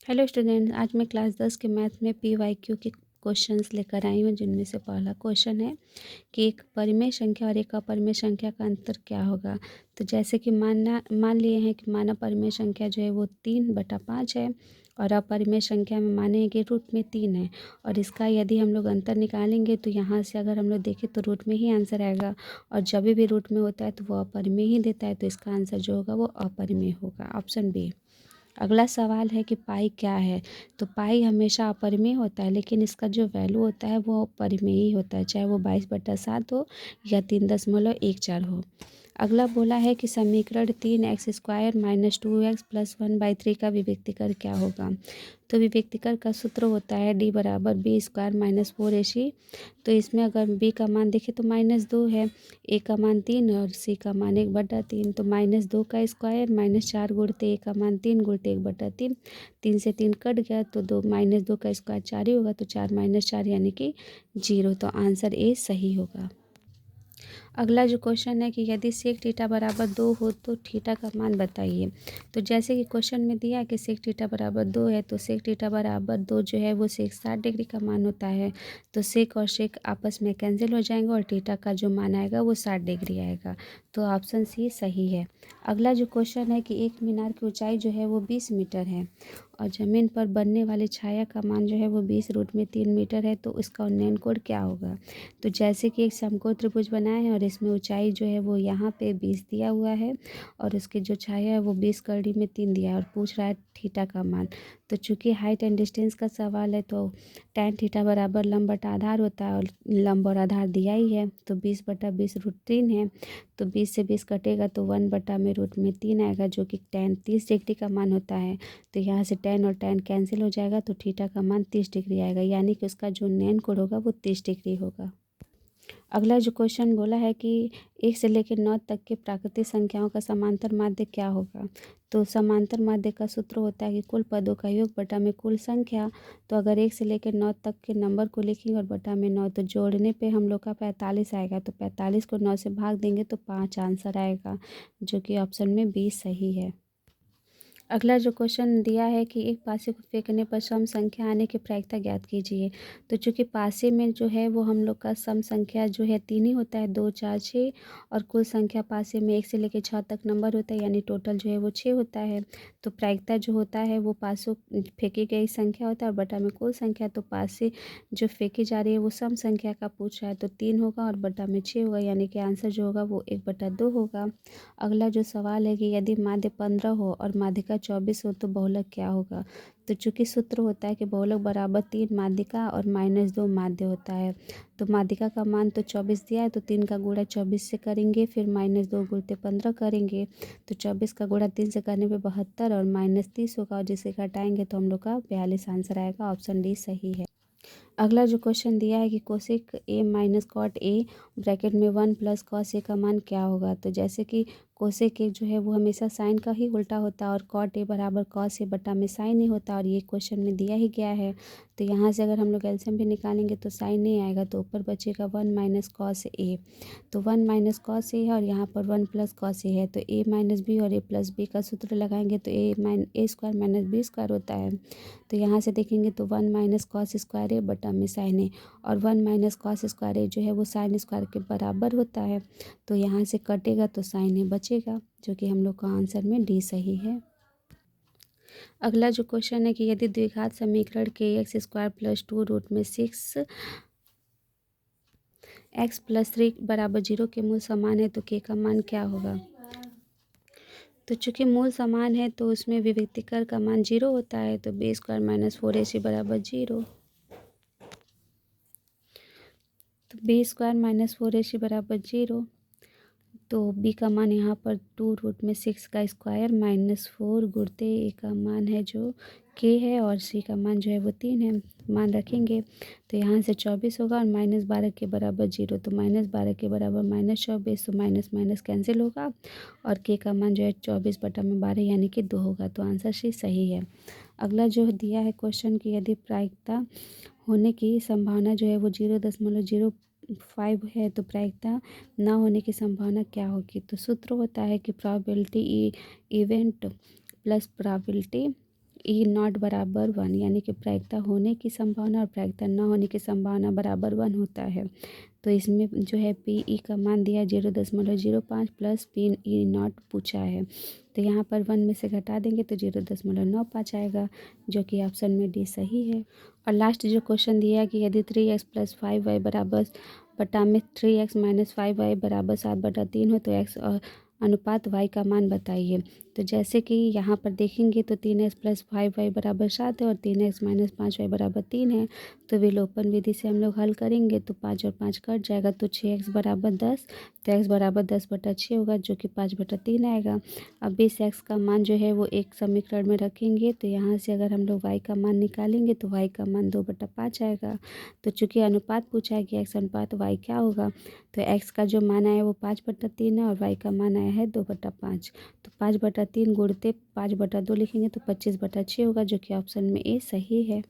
Hello student, आज मैं class 10 के मैथ में PYQ के क्वेश्चंस लेकर आई हूँ, जिनमें से पहला क्वेश्चन है कि एक परिमेय संख्या और एक अपरिमेय संख्या का अंतर क्या होगा। तो जैसे कि मान लिए हैं कि माना परिमेय संख्या जो है वो 3/5 है और अपरिमेय संख्या में माने हैं कि रूट में 3 है। और इसका यदि हम लोग अंतर निकालेंगे तो यहाँ से अगर हम लोग देखें तो रूट में ही आंसर आएगा, और जब भी रूट में होता है तो वो अपरिमेय ही देता है, तो इसका आंसर जो होगा वो अपरिमेय होगा, ऑप्शन बी। अगला सवाल है कि पाई क्या है। तो पाई हमेशा अपरिमेय होता है, लेकिन इसका जो वैल्यू होता है वो परिमेय ही होता है, चाहे वो 22/7 हो या 3.14 हो। अगला बोला है कि समीकरण 3x² - 2x + 1/3 का विभक्तीकर क्या होगा। तो विभक्तीकर का सूत्र होता है D = B² - 4AC। तो इसमें अगर B का मान देखें तो -2 है, A का मान 3 और C का मान 1/3। तो -2 का स्क्वायर -4 गुणते A का मान 3 गुणते 1/3, 3 से 3 कट गया तो -2 का स्क्वायर 4 ही होगा, तो 4 - 4 यानी कि 0। तो आंसर ए सही होगा। अगला जो क्वेश्चन है कि यदि सेक थीटा बराबर 2 हो तो थीटा का मान बताइए। तो जैसे कि क्वेश्चन में दिया है कि सेक थीटा बराबर 2 है, तो सेक थीटा बराबर 2 जो है वो सेक 60 डिग्री का मान होता है। तो सेक और सेक आपस में कैंसिल हो जाएंगे और थीटा का जो मान आएगा वो 60 डिग्री आएगा। तो ऑप्शन सी सही है। अगला जो क्वेश्चन है कि एक मीनार की ऊंचाई जो है वो 20 मीटर है और ज़मीन पर बनने वाली छाया का मान जो है वो 20√3 मीटर है, तो उसका उन्नयन कोण क्या होगा। तो जैसे कि एक समकोण त्रिभुज बनाए हैं और इसमें ऊंचाई जो है वो यहाँ पे 20 दिया हुआ है और उसकी जो छाया है वो 20√3 दिया है और पूछ रहा है थीटा का मान। तो चूंकि हाइट एंड डिस्टेंस का सवाल है तो tan थीटा बराबर लंब बटा आधार होता है और लंब और आधार दिया ही है, तो 20/20√3 है। तो 20 से 20 कटेगा तो 1/√3 आएगा, जो कि tan 30 डिग्री का मान होता है। तो यहाँ से tan और tan कैंसिल हो जाएगा तो थीटा का मान 30 डिग्री आएगा, यानी कि उसका जो उन्नयन कोण होगा वो 30 डिग्री होगा। अगला जो क्वेश्चन बोला है कि 1 से लेकर 9 तक के प्राकृतिक संख्याओं का समांतर माध्य क्या होगा। तो समांतर माध्य का सूत्र होता है कि कुल पदों का योग बटा में कुल संख्या। तो अगर 1 से लेकर 9 तक के नंबर को लिखेंगे और बटा में 9, तो जोड़ने पे हम लोग का 45 आएगा। तो 45 को 9 से भाग देंगे तो 5 आंसर आएगा, जो कि ऑप्शन में बी सही है। अगला जो क्वेश्चन दिया है कि एक पासे को फेंकने पर सम संख्या आने की प्रायिकता ज्ञात कीजिए। तो चूंकि पासे में जो है वो हम लोग का सम संख्या जो है 3 ही होता है, 2 4 6, और कुल संख्या पासे में 1 से लेकर 6 तक नंबर होता है, यानी टोटल जो है वो 6 होता है। तो प्रायिकता जो होता है वो पासों फेंकी गई संख्या होता है और बटा में कुल संख्या। तो पासे जो फेंकी जा रही है वो सम संख्या का पूछ रहा है, तो 3 होगा और बटा में 6 होगा, यानी कि आंसर जो होगा वो 1/2 होगा। अगला जो सवाल है कि यदि माध्य 15 हो और माध्यिका 24 हो तो बहुलक क्या होगा। तो चूंकि सूत्र होता है कि बहुलक बराबर 3 माध्यिका और -2 माध्य होता है। तो माध्यिका का मान तो 24 दिया है, तो 3 का गुणा 24 से करेंगे, फिर -2 गुणते 15 करेंगे, तो 24 का गुणा 3 से करने पे 72 और -30 होगा, और जिसे घटाएंगे तो हम लोग का 42 आंसर आएगा, ऑप्शन डी सही है। अगला जो क्वेश्चन दिया है कि cosec A minus cot A bracket में 1 + कॉस ए का मान क्या होगा। तो जैसे कि कोसेक ए जो है वो हमेशा साइन का ही उल्टा होता है और कॉट ए बराबर कॉस ए बटा में साइन ए होता है, और ये क्वेश्चन में दिया ही गया है। तो यहाँ से अगर हम लोग एलसीएम भी निकालेंगे तो साइन ए आएगा, तो ऊपर बचेगा 1 - कॉस ए। तो 1 - कॉस ए है और यहाँ पर 1 + कॉस ए है, तो a - b और a + b का सूत्र लगाएंगे तो a² - b² होता है। तो यहाँ से देखेंगे तो 1 - कॉस स्क्वायर ए बटा में साइन ए, और 1 - कॉस स्क्वायर ए जो है वो साइन स्क्वायर के बराबर होता है। तो यहाँ से कटेगा तो साइन ए बचेगा, जो कि हम लोग का आंसर में डी सही है। अगला जो क्वेश्चन है कि यदि द्विघात समीकरण के x² + 2√6 x + 3 = 0 के मूल समान है तो k का मान क्या होगा। तो चूंकि मूल समान है तो उसमें विभक्तिकर का मान 0 होता है, तो b² - 4ac = 0। तो b² - 4ac = 0। तो b का मान यहाँ पर 2√6 का स्क्वायर -4 गुणते a का मान है जो k है, और c का मान जो है वो 3 है। मान रखेंगे तो यहाँ से 24 होगा और -12 के बराबर 0, तो -12 के बराबर -24, तो माइनस माइनस कैंसिल होगा और k का मान जो है 24/12 यानी कि 2 होगा। तो आंसर सी सही है। अगला जो दिया है क्वेश्चन की यदि प्रायिकता होने की संभावना जो है वो 0.05 है तो प्रायिकता ना होने की संभावना क्या होगी। तो सूत्र होता है कि probability event plus probability E not बराबर 1, यानी कि प्रायिकता होने की संभावना और प्रायिकता न होने की संभावना बराबर 1 होता है। तो इसमें जो है पी ई का मान दिया 0.05 प्लस पी ई नॉट पूछा है। तो यहाँ पर 1 में से घटा देंगे तो 0.95 आएगा, जो कि ऑप्शन में डी सही है। और लास्ट जो क्वेश्चन दिया है कि यदि 3x प्लस 5y बराबर बटा में 3x माइनस 5y बराबर 7/3 हो तो x और अनुपात y का मान बताइए। तो जैसे कि यहाँ पर देखेंगे तो 3x प्लस 5y बराबर 7 है और 3x माइनस 5y बराबर 3 है। तो विलोपन विधि से हम लोग हल करेंगे तो 5 और 5 कट जाएगा, तो 6x बराबर 10, तो x बराबर 10/6 होगा, जो कि 5/3 आएगा। अब इस x का मान जो है वो एक समीकरण में रखेंगे, तो यहाँ से अगर हम लोग y का मान निकालेंगे तो y का मान 2/5 आएगा। तो चूँकि अनुपात पूछा है कि x अनुपात y क्या होगा, तो x का जो मान आया वो 5/3 है और y का मान आया है 2/5। तो 5/3 गुणते 5/2 लिखेंगे तो 25/6 होगा, जो कि ऑप्शन में ए सही है।